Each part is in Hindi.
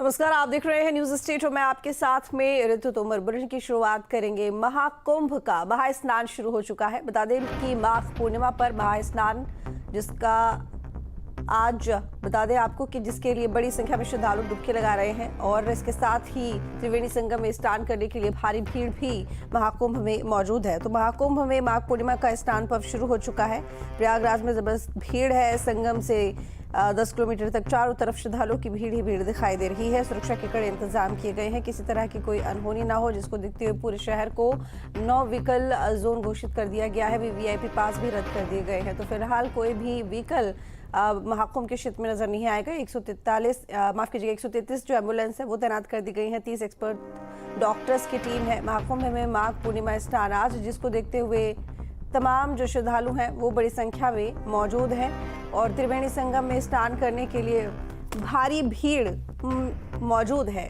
नमस्कार, आप देख रहे हैं न्यूज स्टेट और मैं आपके साथ में ऋतु तोमर। बुलेटिन की शुरुआत करेंगे। महाकुंभ का महास्नान शुरू हो चुका है। बता दें कि माघ पूर्णिमा पर महास्नान, जिसका आज बता दें आपको कि जिसके लिए बड़ी संख्या में श्रद्धालु डुबकी लगा रहे हैं और इसके साथ ही त्रिवेणी संगम में स्नान करने के लिए भारी भीड़ भी महाकुंभ में मौजूद है। तो महाकुंभ में माघ पूर्णिमा का स्नान पर्व शुरू हो चुका है। प्रयागराज में जबरदस्त भीड़ है। संगम से 10 किलोमीटर तक चारों तरफ श्रद्धालुओं की भीड़ ही भीड़ दिखाई दे रही है। सुरक्षा के कड़े इंतजाम किए गए हैं, किसी तरह की कोई अनहोनी ना हो, जिसको देखते हुए पूरे शहर को नो व्हीकल जोन घोषित कर दिया गया है। वीवीआईपी पास भी रद्द कर दिए गए हैं। तो फिलहाल कोई भी व्हीकल महाकुंभ के क्षेत्र में नजर नहीं आएगा। 133 जो एम्बुलेंस है वो तैनात कर दी गई है। 30 एक्सपर्ट डॉक्टर्स की टीम है। महाकुंभ में माघ पूर्णिमा स्नान आज, जिसको देखते हुए तमाम जो श्रद्धालु हैं वो बड़ी संख्या में मौजूद हैं और त्रिवेणी संगम में स्नान करने के लिए भारी भीड़ मौजूद है।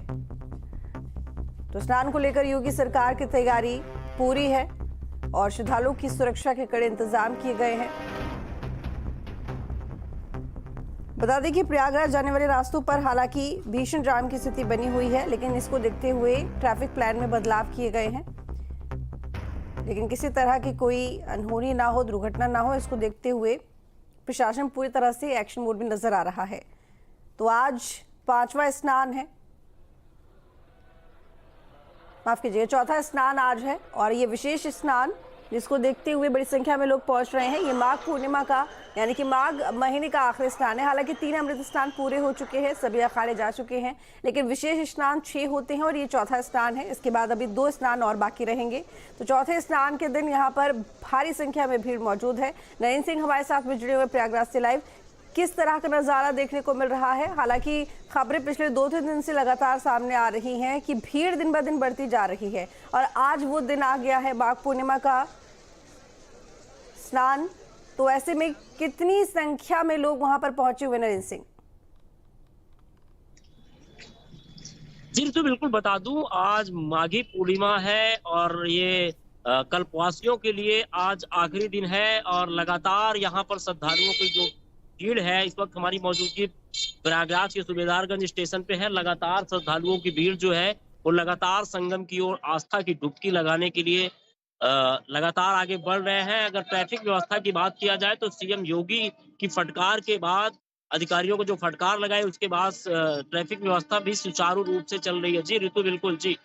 तो स्नान को लेकर योगी सरकार की तैयारी पूरी है और श्रद्धालुओं की सुरक्षा के कड़े इंतजाम किए गए हैं। बता दें कि प्रयागराज जाने वाले रास्तों पर हालांकि भीषण जाम की स्थिति बनी हुई है, लेकिन इसको देखते हुए ट्रैफिक प्लान में बदलाव किए गए हैं। लेकिन किसी तरह की कोई अनहोनी ना हो, दुर्घटना ना हो, इसको देखते हुए प्रशासन पूरी तरह से एक्शन मोड में नजर आ रहा है। तो आज 5वां स्नान है, माफ कीजिए, 4था स्नान आज है और ये विशेष स्नान जिसको देखते हुए बड़ी संख्या में लोग पहुंच रहे हैं। ये माघ पूर्णिमा का यानी कि माघ महीने का आखिरी स्नान है। हालांकि 3 अमृत स्नान पूरे हो चुके हैं, सभी अखाड़े जा चुके हैं, लेकिन विशेष स्नान 6 होते हैं और ये 4था स्नान है। इसके बाद अभी 2 स्नान और बाकी रहेंगे। तो चौथे स्नान के दिन यहाँ पर भारी संख्या में भीड़ मौजूद है। नयन सिंह हमारे साथ में जुड़े हुए प्रयागराज से लाइव। किस तरह का नज़ारा देखने को मिल रहा है? हालांकि खबरें पिछले 2-3 दिन से लगातार सामने आ रही हैं कि भीड़ दिन ब दिन बढ़ती जा रही है और आज वो दिन आ गया है माघ पूर्णिमा का स्नान। तो ऐसे में कितनी संख्या में लोग वहां पर पहुंचे हुए नरेंद्र सिंह? जी तो बिल्कुल बता दूं, आज माघी पूर्णिमा है और ये कल्पवासियों के लिए आज आखिरी दिन है और लगातार यहाँ पर श्रद्धालुओं की जो भीड़ है, इस वक्त हमारी मौजूदगी प्रयागराज के सूबेदारगंज स्टेशन पे है। लगातार श्रद्धालुओं की भीड़ जो है वो लगातार संगम की ओर आस्था की डुबकी लगाने के लिए लगातार आगे बढ़ रहे हैं। अगर ट्रैफिक व्यवस्था की बात किया जाए तो सीएम योगी की फटकार के बाद, अधिकारियों को जो फटकार लगाई उसके बाद ट्रैफिक व्यवस्था भी सुचारू रूप से चल रही है। जी ऋतु, बिल्कुल जी।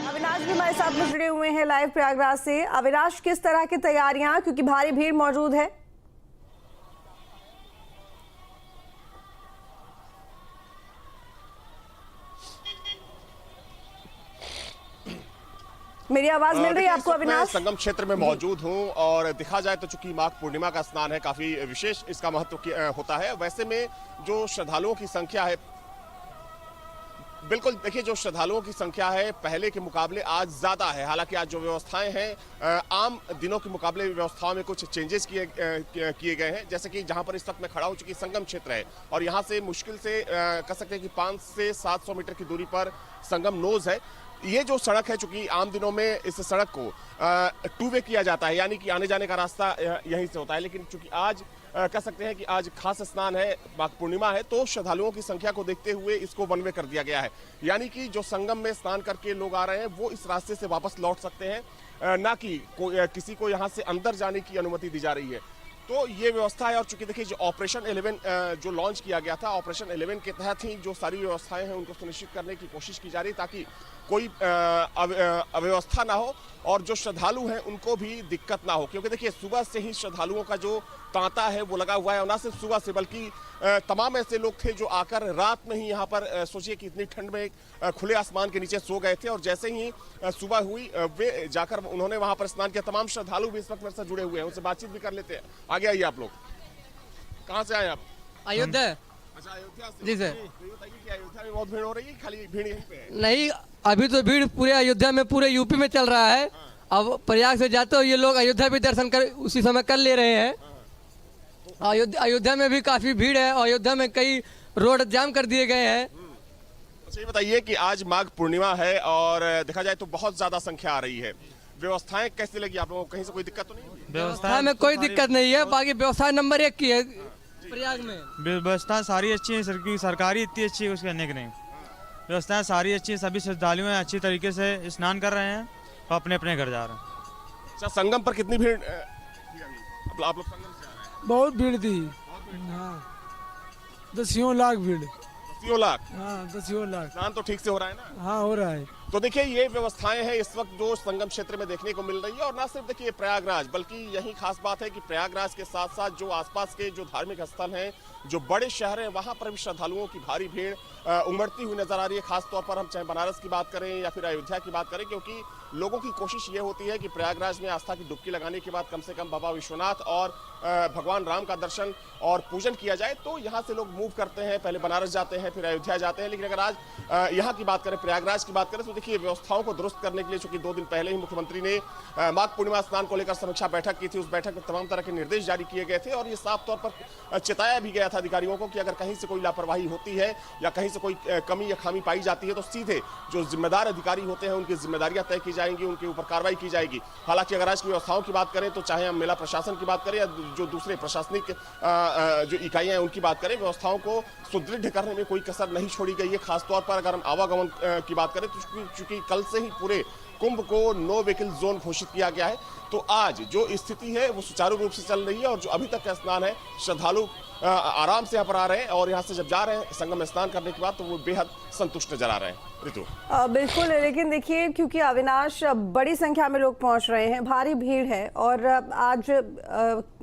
अविनाश भी हमारे साथ में जुड़े हुए हैं लाइव प्रयागराज से। अविनाश, किस तरह की तैयारियां, क्योंकि भारी भीड़ मौजूद है? मेरी आवाज मिल रही है आपको अविनाश? संगम क्षेत्र में मौजूद हूं और दिखा जाए तो चूंकि माघ पूर्णिमा का स्नान है, काफी विशेष इसका महत्व होता है। वैसे में जो श्रद्धालुओं की संख्या है, बिल्कुल देखिए, जो श्रद्धालुओं की संख्या है पहले के मुकाबले आज ज्यादा है। हालांकि आज जो व्यवस्थाएं हैं आम दिनों के मुकाबले व्यवस्थाओं में कुछ चेंजेस किए गए हैं। जैसे कि जहां पर इस वक्त मैं खड़ा हो चुकी संगम क्षेत्र है और यहां से मुश्किल से कह सकते हैं कि 500 से 700 मीटर की दूरी पर संगम नोज है। ये जो सड़क है, चूंकि आम दिनों में इस सड़क को 2 वे किया जाता है, यानी कि आने जाने का रास्ता यहीं से होता है, लेकिन चूंकि आज कह सकते हैं कि आज खास स्नान है, माघ पूर्णिमा है, तो श्रद्धालुओं की संख्या को देखते हुए इसको 1 वे कर दिया गया है। यानी कि जो संगम में स्नान करके लोग आ रहे हैं वो इस रास्ते से वापस लौट सकते हैं, ना कि किसी को यहाँ से अंदर जाने की अनुमति दी जा रही है। तो ये व्यवस्था है। और चूंकि देखिए, जो ऑपरेशन 11 जो लॉन्च किया गया था, ऑपरेशन 11 के तहत ही जो सारी व्यवस्थाएं हैं उनको सुनिश्चित करने की कोशिश की जा रही है ताकि कोई अव्यवस्था ना हो और जो श्रद्धालु हैं उनको भी दिक्कत ना हो। क्योंकि देखिए, सुबह से ही श्रद्धालुओं का जो तांता है वो लगा हुआ है और ना सिर्फ सुबह से बल्कि तमाम ऐसे लोग थे जो आकर रात में ही यहाँ पर सोचिए कि इतनी ठंड में खुले आसमान के नीचे सो गए थे और जैसे ही सुबह हुई वे जाकर उन्होंने वहां पर स्नान किया। तमाम श्रद्धालु भी इस वक्त मेरे साथ जुड़े हुए हैं, उनसे बातचीत भी कर लेते हैं। आगे आइए आप लोग। कहाँ से आए आप? अयोध्या। अच्छा, अयोध्या से। जी सर। तो ये बताइए कि अयोध्या में बहुत भीड़ हो रही है, खाली भीड़ यहीं पे है? नहीं, अभी तो भीड़ पूरे अयोध्या में, पूरे यूपी में चल रहा है। अब प्रयाग से जाते हो ये लोग अयोध्या भी दर्शन कर उसी समय कर ले रहे हैं। अयोध्या में भी काफी भीड़ है। अयोध्या में कई रोड जाम कर दिए गए हैं। अच्छा, ये बताइए कि आज माघ पूर्णिमा है और देखा जाए तो बहुत ज्यादा संख्या आ रही है, व्यवस्थाएं कैसी लगी आप लोगों को? कहीं से कोई दिक्कत तो नहीं हुई? व्यवस्था में कोई दिक्कत नहीं है, बाकी व्यवस्था नंबर 1 की है। प्रयाग में व्यवस्था सारी अच्छी है, सरकारी इतनी अच्छी है उसके कहने की नहीं। व्यवस्थाएं सारी अच्छी है, सभी श्रद्धालु हैं अच्छी तरीके से स्नान कर रहे हैं और अपने अपने घर जा रहे हैं। अच्छा, संगम पर कितनी भीड़ आप लोग संगम से आ रहे हैं? बहुत भीड़ थी। हाँ, 10 लाख भीड़। 10 लाख? हाँ, 10 लाख। स्नान तो ठीक से हो रहा है ना? हाँ, हो रहा है। तो देखिए, ये व्यवस्थाएं हैं इस वक्त जो संगम क्षेत्र में देखने को मिल रही है। और ना सिर्फ देखिए प्रयागराज, बल्कि यही खास बात है कि प्रयागराज के साथ साथ जो आसपास के जो धार्मिक स्थल हैं, जो बड़े शहर हैं, वहां पर भी श्रद्धालुओं की भारी भीड़ उमड़ती हुई नजर आ रही है। खासतौर पर हम चाहे बनारस की बात करें या फिर अयोध्या की बात करें, क्योंकि लोगों की कोशिश ये होती है कि प्रयागराज में आस्था की डुबकी लगाने के बाद कम से कम बाबा विश्वनाथ और भगवान राम का दर्शन और पूजन किया जाए। तो यहाँ से लोग मूव करते हैं, पहले बनारस जाते हैं, फिर अयोध्या जाते हैं। लेकिन अगर आज यहाँ की बात करें, प्रयागराज की बात करें, तो देखिए व्यवस्थाओं को दुरुस्त करने के लिए, चूंकि 2 दिन पहले ही मुख्यमंत्री ने माघ पूर्णिमा स्नान को लेकर समीक्षा बैठक की थी। उस बैठक में तमाम तरह के निर्देश जारी किए गए थे और ये साफ तौर पर चिताया भी गया था अधिकारियों को कि अगर कहीं से कोई लापरवाही होती है या कहीं से कोई कमी या खामी पाई जाती है तो सीधे जो जिम्मेदार अधिकारी होते हैं उनकी जिम्मेदारियां तय की जाएंगी, उनके ऊपर कार्रवाई की जाएगी। हालांकि अगर आज की व्यवस्थाओं की बात करें तो चाहे हम मेला प्रशासन की बात करें या जो दूसरे प्रशासनिक जो इकाइयां हैं उनकी बात करें, व्यवस्थाओं को सुदृढ़ करने में कोई कसर नहीं छोड़ी गई है। खासतौर पर अगर हम आवागमन की बात करें तो चूंकि कल से ही पूरे कुंभ को नो व्हीकल जोन घोषित किया गया है, तो आज जो स्थिति है वो सुचारू रूप से चल रही है। और जो अभी तक का स्नान है, श्रद्धालु आराम से यहाँ पर आ रहे हैं और यहाँ से जब जा रहे हैं संगम में स्नान करने के बाद तो वो बेहद संतुष्ट नजर आ रहे हैं। ऋतु, बिल्कुल। लेकिन देखिए, क्योंकि अविनाश बड़ी संख्या में लोग पहुंच रहे हैं, भारी भीड़ है और आज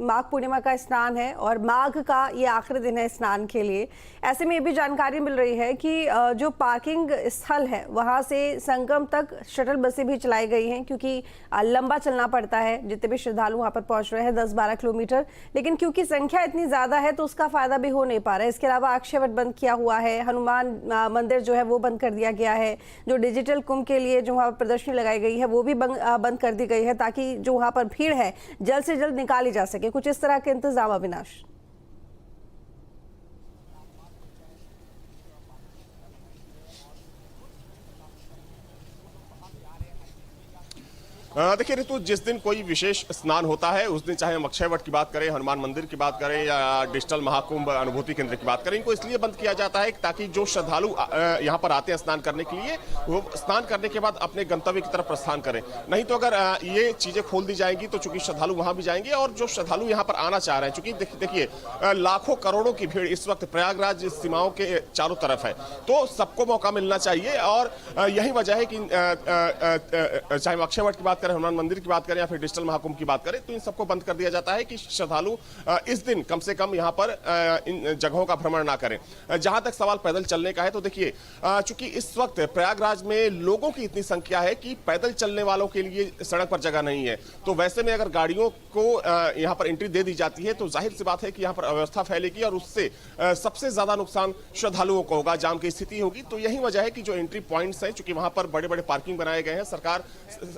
माघ पूर्णिमा का स्नान है और माघ का ये आखिरी दिन है स्नान के लिए। ऐसे में ये भी जानकारी मिल रही है कि जो पार्किंग स्थल है वहां से संगम तक शटल बसें भी चलाई गई हैं, क्योंकि लंबा चलना पड़ता है। जितने भी श्रद्धालु वहां पर पहुंच रहे हैं 10-12 किलोमीटर, लेकिन क्योंकि संख्या इतनी ज्यादा है तो उसका फायदा भी हो नहीं पा रहा है। इसके अलावा अक्षय वट बंद किया हुआ है, हनुमान मंदिर जो है वो बंद कर दिया गया है, जो डिजिटल कुंभ के लिए जो वहाँ प्रदर्शनी लगाई गई है वो भी बंद कर दी गई है, ताकि जो वहाँ पर भीड़ है जल्द से जल्द निकाली जा सके। कुछ इस तरह के इंतजाम अविनाश। देखिए ऋतु, जिस दिन कोई विशेष स्नान होता है उस दिन चाहे हम अक्षय वट की बात करें, हनुमान मंदिर की बात करें या डिजिटल महाकुंभ अनुभूति केंद्र की बात करें, इनको इसलिए बंद किया जाता है ताकि जो श्रद्धालु यहाँ पर आते हैं स्नान करने के लिए वो स्नान करने के बाद अपने गंतव्य की तरफ प्रस्थान करें। नहीं तो अगर ये चीजें खोल दी जाएंगी तो चूंकि श्रद्धालु वहां भी जाएंगे और जो श्रद्धालु यहाँ पर आना चाह रहे हैं, चूंकि देखिए लाखों करोड़ों की भीड़ इस वक्त प्रयागराज सीमाओं के चारों तरफ है, तो सबको मौका मिलना चाहिए। और यही वजह है कि चाहे हम अक्षय वट की बात करें, हनुमान मंदिर की बात करें या फिर डिजिटल महाकुंभ की बात करें, तो इन सबको बंद कर दिया जाता है कि श्रद्धालु इस दिन कम से कम यहाँ पर इन जगहों का भ्रमण ना करें। जहां तक सवाल पैदल चलने का है, तो देखिए चूंकि इस वक्त प्रयागराज में लोगों की इतनी संख्या है कि पैदल चलने वालों के लिए सड़क पर जगह नहीं है, तो वैसे में अगर गाड़ियों को यहाँ पर एंट्री दे दी जाती है तो जाहिर सी बात है कि यहाँ पर अव्यवस्था फैलेगी और उससे सबसे ज्यादा नुकसान श्रद्धालुओं को होगा, जाम की स्थिति होगी। तो यही वजह है कि जो एंट्री पॉइंट्स हैं, चूंकि वहां पर बड़े बड़े पार्किंग बनाए गए हैं, सरकार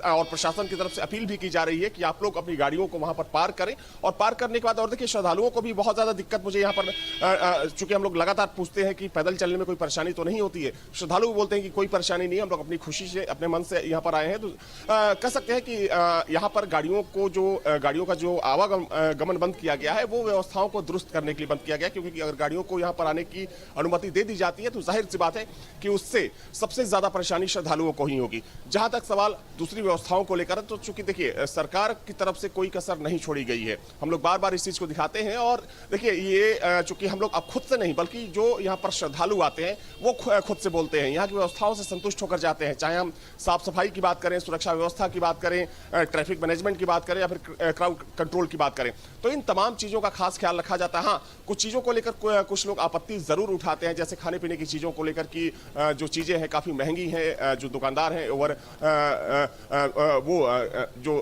और प्रशासन की तरफ से अपील भी की जा रही है कि आप लोग अपनी गाड़ियों को वहां पर पार्क करें। और पार्क करने के बाद और देखिए श्रद्धालुओं को भी बहुत ज्यादा दिक्कत मुझे यहाँ पर, चूंकि हम लोग लगातार पूछते हैं कि पैदल चलने में कोई परेशानी तो नहीं होती है, श्रद्धालु बोलते हैं कि कोई परेशानी नहीं है, हम लोग अपनी खुशी से अपने मन से यहाँ पर आए हैं। तो कह सकते हैं कि यहाँ पर गाड़ियों का जो आवागमन बंद किया गया है वो व्यवस्थाओं को दुरुस्त करने के लिए बंद किया गया, क्योंकि अगर गाड़ियों को यहाँ पर आने की अनुमति दे दी जाती है तो जाहिर सी बात है कि उससे सबसे ज्यादा परेशानी श्रद्धालुओं को ही होगी। जहां तक सवाल दूसरी व्यवस्थाओं को लेकर, तो चूंकि देखिए सरकार की तरफ से कोई कसर नहीं छोड़ी गई है, हम लोग बार बार इस चीज को दिखाते हैं। और देखिए ये चूंकि हम लोग अब खुद से नहीं बल्कि जो यहाँ पर श्रद्धालु आते हैं वो खुद से बोलते हैं, यहाँ की व्यवस्थाओं से संतुष्ट होकर जाते हैं। चाहे हम साफ सफाई की बात करें, सुरक्षा व्यवस्था की बात करें, ट्रैफिक मैनेजमेंट की बात करें या फिर क्राउड कंट्रोल की बात करें, तो इन तमाम चीजों का खास ख्याल रखा जाता है। हाँ, कुछ चीजों को लेकर कुछ लोग आपत्ति जरूर उठाते हैं, जैसे खाने पीने की चीजों को लेकर की जो चीजें हैं काफी महंगी हैं, जो दुकानदार हैं ओवर वो जो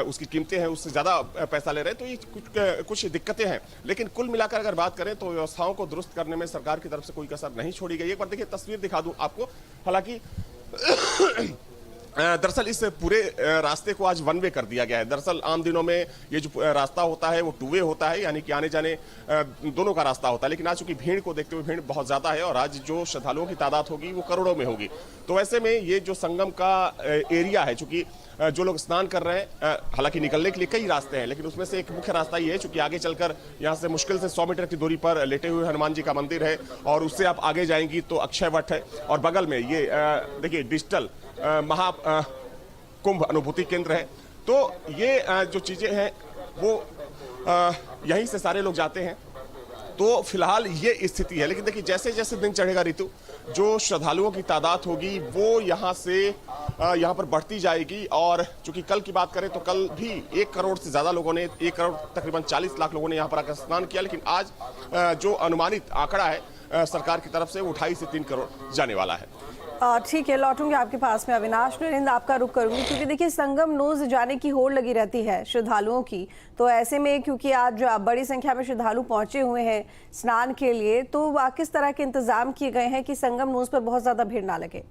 उसकी कीमतें हैं उससे ज्यादा पैसा ले रहे हैं, तो ये कुछ दिक्कतें हैं। लेकिन कुल मिलाकर अगर बात करें तो व्यवस्थाओं को दुरुस्त करने में सरकार की तरफ से कोई कसर नहीं छोड़ी गई। एक बार देखिए तस्वीर दिखा दूं आपको, हालांकि दरअसल इस पूरे रास्ते को आज वन वे कर दिया गया है। दरअसल आम दिनों में ये जो रास्ता होता है वो टू वे होता है, यानी कि आने जाने दोनों का रास्ता होता है, लेकिन आज चूंकि भीड़ को देखते हुए भीड़ बहुत ज्यादा है और आज जो श्रद्धालुओं की तादाद होगी वो करोड़ों में होगी। तो ऐसे में ये जो संगम का एरिया है, चूंकि जो लोग स्नान कर रहे हैं, हालांकि निकलने के लिए कई रास्ते हैं, लेकिन उसमें से एक मुख्य रास्ता ये है, चूंकि आगे चलकर यहाँ से मुश्किल से 100 मीटर की दूरी पर लेटे हुए हनुमान जी का मंदिर है और उससे आप आगे जाएंगी तो अक्षय वट है और बगल में ये देखिए डिजिटल कुंभ अनुभूति केंद्र है। तो ये जो चीजें हैं वो यहीं से सारे लोग जाते हैं। तो फिलहाल ये स्थिति है, लेकिन देखिए जैसे जैसे दिन चढ़ेगा ऋतु, जो श्रद्धालुओं की तादाद होगी वो यहाँ से यहाँ पर बढ़ती जाएगी। और चूंकि कल की बात करें तो कल भी 1 करोड़ से ज्यादा लोगों ने, 1 करोड़ तकरीबन 40 लाख लोगों ने यहाँ पर आकर स्नान किया, लेकिन आज जो अनुमानित आंकड़ा है सरकार की तरफ से वो 2.5 से 3 करोड़ जाने वाला है। ठीक है, लौटूंगी आपके पास में अविनाश। नरेंद्र, आपका रुख करूंगी क्योंकि देखिए संगम नोज जाने की होड़ लगी रहती है श्रद्धालुओं की। तो ऐसे में क्योंकि आज बड़ी संख्या में श्रद्धालु पहुंचे हुए हैं स्नान के लिए, तो किस तरह के इंतजाम किए गए हैं कि संगम नोज पर बहुत ज्यादा भीड़ ना लगे?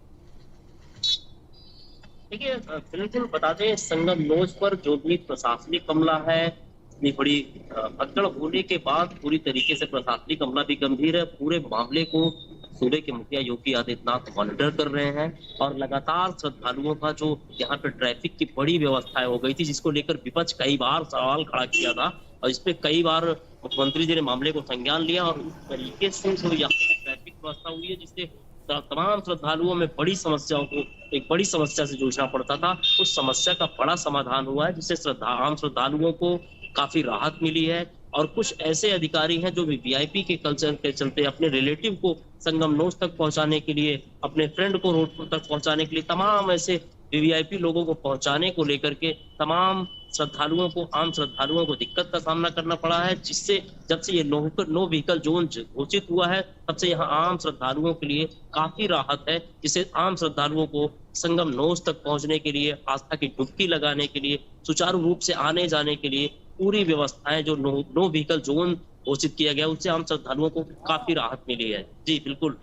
देखिए बिल्कुल बता दें, संगम नोज पर जो भी प्रशासनिक अमला है, इतनी बड़ी भगदड़ होने के बाद पूरी तरीके से प्रशासनिक अमला भी गंभीर है। पूरे मामले को सूबे के मुखिया योगी आदित्यनाथ मॉनिटर कर रहे हैं और लगातार श्रद्धालुओं का जो यहाँ पे ट्रैफिक की बड़ी व्यवस्थाएं हो गई थी, जिसको लेकर विपक्ष कई बार सवाल खड़ा किया था और इसपे कई बार मुख्यमंत्री जी ने मामले को संज्ञान लिया और इस तरीके से जो यहाँ पे ट्रैफिक व्यवस्था हुई है, जिससे तमाम श्रद्धालुओं में बड़ी समस्याओं को, एक बड़ी समस्या से जूझना पड़ता था, उस समस्या का बड़ा समाधान हुआ है, जिससे आम श्रद्धालुओं को काफी राहत मिली है। और कुछ ऐसे अधिकारी हैं जो भी वीआईपी के कल्चर के चलते अपने रिलेटिव को संगम नोज तक पहुंचाने के लिए, अपने फ्रेंड को रोड तक पहुंचाने के लिए, तमाम ऐसे वीवीआईपी लोगों को पहुंचाने को लेकर के तमाम श्रद्धालुओं को, आम श्रद्धालुओं को दिक्कत का सामना करना पड़ा है, जिससे जब से ये नो व्हीकल जोन घोषित हुआ है तब से यहाँ आम श्रद्धालुओं के लिए काफी राहत है, जिससे आम श्रद्धालुओं को संगम नोज तक पहुंचने के लिए, आस्था की डुबकी लगाने के लिए, सुचारू रूप से आने जाने के लिए पूरी व्यवस्थाएं जो नो व्हीकल जोन घोषित किया गया, उससे आम श्रद्धालुओं को काफी राहत मिली है। जी बिल्कुल।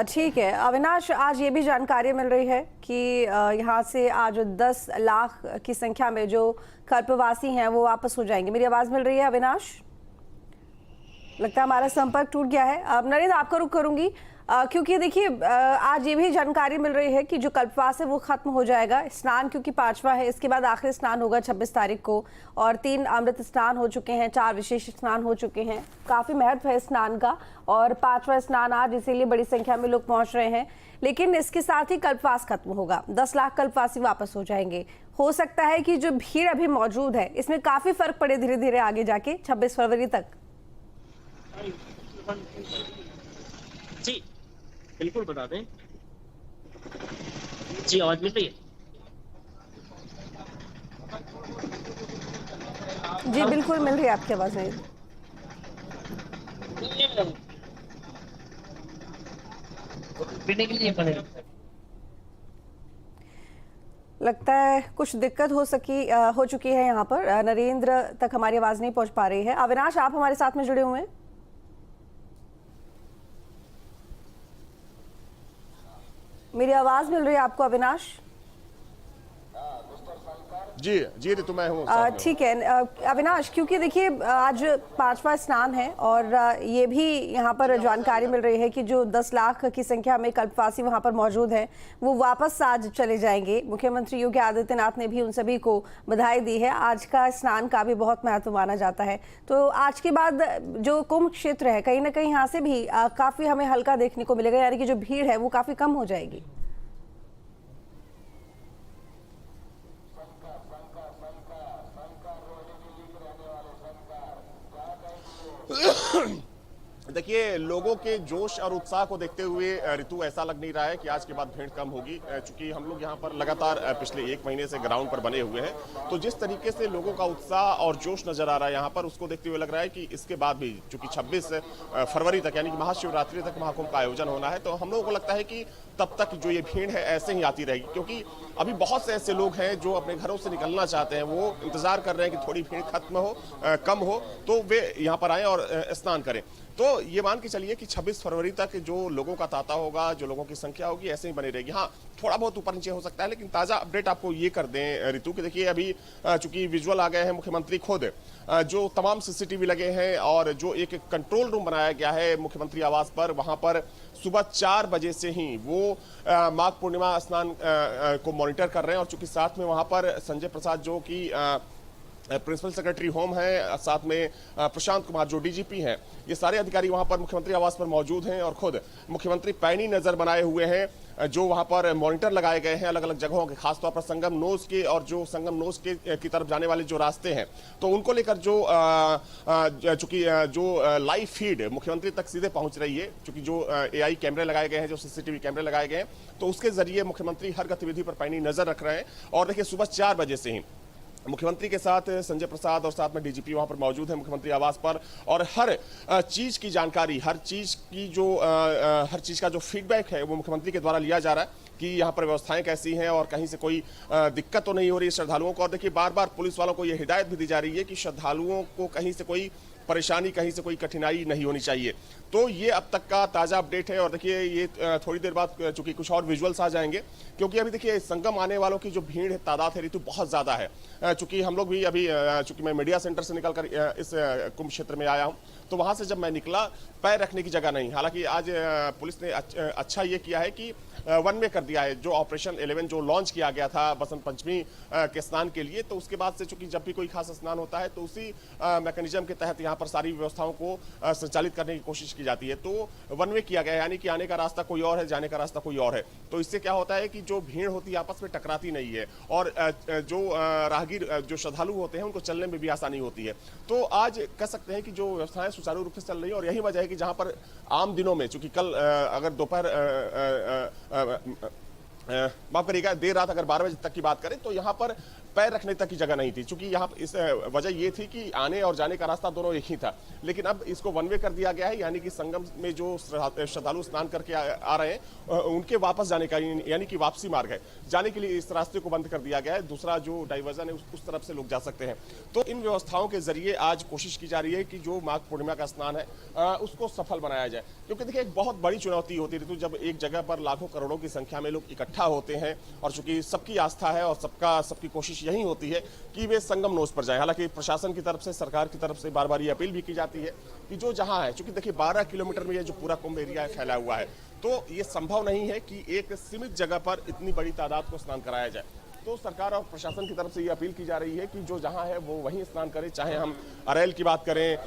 ठीक है अविनाश, आज ये भी जानकारी मिल रही है कि यहाँ से आज 10 लाख की संख्या में जो कल्पवासी हैं वो वापस हो जाएंगे। मेरी आवाज मिल रही है अविनाश? लगता है हमारा संपर्क टूट गया है। अब नरेंद्र, आपका रुख करूंगी क्योंकि देखिए आज ये भी जानकारी मिल रही है कि जो कल्पवास है वो खत्म हो जाएगा। स्नान क्योंकि 5वां है, इसके बाद आखिरी स्नान होगा 26 तारीख को और 3 अमृत स्नान हो चुके हैं, 4 विशेष स्नान हो चुके हैं। काफी महत्व है स्नान का और 5वां स्नान आज, इसीलिए बड़ी संख्या में लोग पहुंच रहे हैं। लेकिन इसके साथ ही कल्पवास खत्म होगा, 10 लाख कल्पवासी वापस हो जाएंगे। हो सकता है कि जो भीड़ अभी मौजूद है इसमें काफी फर्क पड़े धीरे धीरे आगे जाके 26 फरवरी तक। जी बिल्कुल बता दें। जी आवाज मिल रही है? जी बिल्कुल मिल रही है आपकी आवाज। नहीं पीने के लिए बने लगता है कुछ दिक्कत हो चुकी है यहाँ पर। नरेंद्र तक हमारी आवाज नहीं पहुंच पा रही है। अविनाश, आप हमारे साथ में जुड़े हुए हैं? मेरी आवाज मिल रही है आपको अविनाश? जी जी तो मैं हूँ। ठीक है अविनाश, क्योंकि देखिए आज 5वां स्नान है और ये भी यहाँ पर जानकारी मिल रही है कि जो 10 लाख की संख्या में कल्पवासी वहाँ पर मौजूद हैं वो वापस आज चले जाएंगे। मुख्यमंत्री योगी आदित्यनाथ ने भी उन सभी को बधाई दी है। आज का स्नान का भी बहुत महत्व माना जाता है। तो आज के बाद जो कुंभ क्षेत्र है कहीं ना कहीं यहाँ से भी काफी हमें हल्का देखने को मिलेगा, यानी कि जो भीड़ है वो काफी कम हो जाएगी। देखिए लोगों के जोश और उत्साह को देखते हुए ऋतु ऐसा लग नहीं रहा है कि आज के बाद भीड़ कम होगी, चूंकि हम लोग यहाँ पर लगातार पिछले 1 महीने से ग्राउंड पर बने हुए हैं। तो जिस तरीके से लोगों का उत्साह और जोश नजर आ रहा है यहाँ पर, उसको देखते हुए लग रहा है कि इसके बाद भी चूंकि 26 फरवरी तक यानी कि महाशिवरात्रि तक महाकुंभ का आयोजन होना है, तो हम लोगों को लगता है कि तब तक जो ये भीड़ है ऐसे ही आती रहेगी, क्योंकि अभी बहुत से ऐसे लोग हैं जो अपने घरों से निकलना चाहते हैं, वो इंतजार कर रहे हैं कि थोड़ी भीड़ खत्म हो, कम हो तो वे यहाँ पर आए और स्नान करें। तो तो ये मान के चलिए कि 26 फरवरी तक जो लोगों का तांता होगा, जो लोगों की संख्या होगी, ऐसे ही बनी रहेगी। हाँ, थोड़ा बहुत ऊपर नीचे हो सकता है, लेकिन ताजा अपडेट आपको ये कर दें ऋतु कि देखिए अभी चूंकि विजुअल आ गए हैं, मुख्यमंत्री खुद जो तमाम सीसीटीवी लगे हैं और जो एक कंट्रोल रूम बनाया गया है मुख्यमंत्री आवास पर, वहां पर सुबह 4 बजे से ही वो माघ पूर्णिमा स्नान को मॉनिटर कर रहे हैं। और चूंकि साथ में वहां पर संजय प्रसाद जो कि प्रिंसिपल सेक्रेटरी होम है, साथ में प्रशांत कुमार जो डीजीपी हैं, ये सारे अधिकारी वहां पर मुख्यमंत्री आवास पर मौजूद हैं और खुद मुख्यमंत्री पैनी नजर बनाए हुए हैं, जो वहां पर मॉनिटर लगाए गए हैं अलग अलग जगहों के, खासतौर पर संगम नोज के और जो संगम नोज के की तरफ जाने वाले जो रास्ते हैं, तो उनको लेकर जो चूंकि जो लाइव फीड मुख्यमंत्री तक सीधे पहुंच रही है, चूंकि जो एआई कैमरे लगाए गए हैं, जो सीसीटीवी कैमरे लगाए गए हैं, तो उसके जरिए मुख्यमंत्री हर गतिविधि पर पैनी नजर रख रहे हैं। और देखिए सुबह 4 बजे से ही मुख्यमंत्री के साथ संजय प्रसाद और साथ में डीजीपी वहां पर मौजूद है मुख्यमंत्री आवास पर, और हर चीज की जानकारी, हर चीज का जो फीडबैक है वो मुख्यमंत्री के द्वारा लिया जा रहा है कि यहाँ पर व्यवस्थाएं कैसी हैं और कहीं से कोई दिक्कत तो नहीं हो रही है श्रद्धालुओं को। और देखिए बार बार पुलिस वालों को ये हिदायत भी दी जा रही है कि श्रद्धालुओं को कहीं से कोई परेशानी, कहीं से कोई कठिनाई नहीं होनी चाहिए। तो ये अब तक का ताजा अपडेट है। और देखिए ये थोड़ी देर बाद चूंकि कुछ और विजुअल्स आ जाएंगे, क्योंकि अभी देखिए संगम आने वालों की जो भीड़ है, तादाद है ऋतु, बहुत ज्यादा है। चूंकि हम लोग भी अभी चूंकि मैं मीडिया सेंटर से निकलकर इस कुंभ क्षेत्र में आया हूं, तो वहां से जब मैं निकला पैर रखने की जगह नहीं। हालांकि आज पुलिस ने अच्छा ये किया है कि वन वे कर दिया है, जो ऑपरेशन 11 जो लॉन्च किया गया था बसंत पंचमी के स्नान के लिए, तो उसके बाद से चूंकि जब भी कोई खास स्नान होता है तो उसी मैकेनिज्म के तहत यहाँ पर सारी व्यवस्थाओं को संचालित करने की कोशिश की जाती है। तो वन वे किया गया है, यानी कि आने का रास्ता कोई और है, जाने का रास्ता कोई और है। तो इससे क्या होता है कि जो भीड़ होती है आपस में टकराती नहीं है, और जो राहगीर, जो श्रद्धालु होते हैं, उनको चलने में भी आसानी होती है। तो आज कह सकते हैं कि जो व्यवस्थाएं सुचारू रूप से चल रही है। और यही वजह है कि जहां पर आम दिनों में, चूंकि कल अगर दोपहर माफ करिएगा देर रात अगर 12 बजे तक की बात करें, तो यहाँ पर पैर रखने तक की जगह नहीं थी, क्योंकि यहाँ इस वजह ये थी कि आने और जाने का रास्ता दोनों एक ही था। लेकिन अब इसको वन वे कर दिया गया है, यानी कि संगम में जो श्रद्धालु स्नान करके आ रहे हैं उनके वापस जाने का, यानी कि वापसी मार्ग है, जाने के लिए इस रास्ते को बंद कर दिया गया है। दूसरा जो डाइवर्जन है उस तरफ से लोग जा सकते हैं। तो इन व्यवस्थाओं के जरिए आज कोशिश की जा रही है कि जो माघ पूर्णिमा का स्नान है उसको सफल बनाया जाए। क्योंकि देखिए एक बहुत बड़ी चुनौती होती है जब एक जगह पर लाखों करोड़ों की संख्या में लोग इकट्ठा होते हैं, और चूंकि सबकी आस्था है और सबकी कोशिश यही होती है कि वे संगम नोज पर जाए। हालांकि प्रशासन की तरफ से, सरकार की तरफ से बार बार ये अपील भी की जाती है कि जो जहां है, चूंकि देखिए 12 किलोमीटर में ये जो पूरा कुंभ एरिया है फैला हुआ है, तो ये संभव नहीं है कि एक सीमित जगह पर इतनी बड़ी तादाद को स्नान कराया जाए। तो सरकार और प्रशासन की तरफ से ये अपील की जा रही है कि जो जहां है वो वहीं स्नान करें, चाहे हम अरेल की बात करें,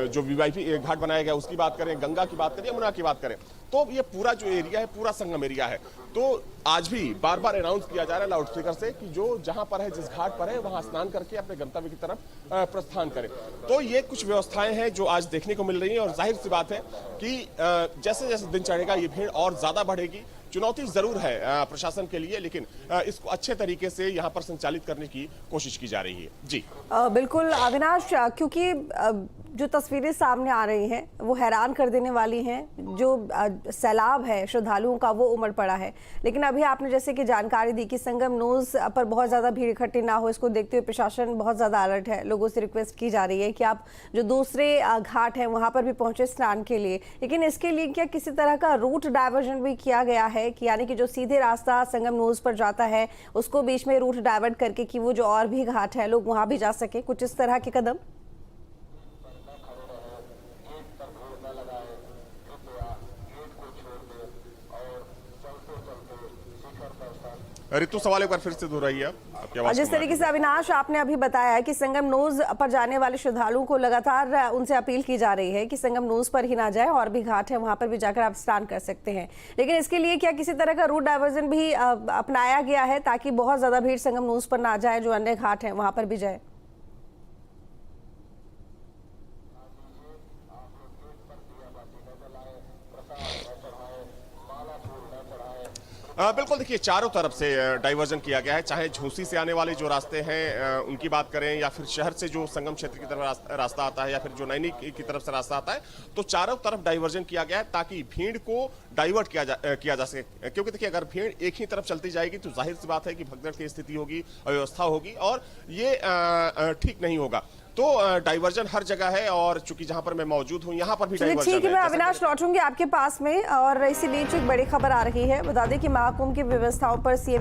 जो वीआईपी घाट बनाया गया उसकी बात करें, गंगा की बात करें, यमुना की बात करें। तो ये पूरा जो एरिया है पूरा संगम एरिया है। तो आज भी बार बार अनाउंस किया जा रहा है लाउड स्पीकर से कि जो जहां पर है, जिस घाट पर है, वहां स्नान करके अपने गंतव्य की तरफ प्रस्थान करें। तो ये कुछ व्यवस्थाएं हैं जो आज देखने को मिल रही हैं, और जाहिर सी बात है कि जैसे जैसे दिन चढ़ेगा ये भीड़ और ज्यादा बढ़ेगी। चुनौती जरूर है प्रशासन के लिए, लेकिन इसको अच्छे तरीके से यहाँ पर संचालित करने की कोशिश की जा रही है। जी बिल्कुल अविनाश, क्योंकि जो तस्वीरें सामने आ रही हैं वो हैरान कर देने वाली हैं। जो सैलाब है श्रद्धालुओं का वो उमड़ पड़ा है, लेकिन अभी आपने जैसे कि जानकारी दी कि संगम नोज पर बहुत ज़्यादा भीड़ इकट्ठी ना हो, इसको देखते हुए प्रशासन बहुत ज़्यादा अलर्ट है। लोगों से रिक्वेस्ट की जा रही है कि आप जो दूसरे घाट हैं वहाँ पर भी पहुँचे स्नान के लिए। लेकिन इसके लिए क्या किसी तरह का रूट डाइवर्जन भी किया गया है कि यानी कि जो सीधे रास्ता संगम नोज पर जाता है उसको बीच में रूट डाइवर्ट करके कि वो जो और भी घाट है लोग वहाँ भी जा सके, कुछ इस तरह के कदम? ऋतु सवाल एक बार फिर से दोहराइए आपकी आवाज। जिस तरीके से अविनाश आपने अभी बताया है कि संगम नोज पर जाने वाले श्रद्धालुओं को लगातार उनसे अपील की जा रही है कि संगम नोज पर ही ना जाए, और भी घाट है वहां पर भी जाकर आप स्नान कर सकते हैं। लेकिन इसके लिए क्या किसी तरह का रूट डाइवर्जन भी अपनाया गया है ताकि बहुत ज्यादा भीड़ संगम नोज पर ना जाए, जो अन्य घाट है वहां पर भी जाए? बिल्कुल, देखिए चारों तरफ से डाइवर्जन किया गया है, चाहे झूसी से आने वाले जो रास्ते हैं उनकी बात करें, या फिर शहर से जो संगम क्षेत्र की तरफ रास्ता आता है, या फिर जो नैनी की तरफ से रास्ता आता है, तो चारों तरफ डाइवर्जन किया गया है ताकि भीड़ को डाइवर्ट किया जा सके। क्योंकि देखिए अगर भीड़ एक ही तरफ चलती जाएगी तो जाहिर सी बात है कि भगदड़ की स्थिति होगी, अव्यवस्था होगी, और ये ठीक नहीं होगा। तो डाइवर्जन हर जगह है और चूंकि जहां पर मैं मौजूद हूं यहां पर भी चलिए डाइवर्जन ठीक है, है। मैं जैसा अविनाश लौटूंगी आपके पास में। और इसी बीच एक बड़ी खबर आ रही है। बता दें कि महाकुंभ की व्यवस्थाओं पर सीएम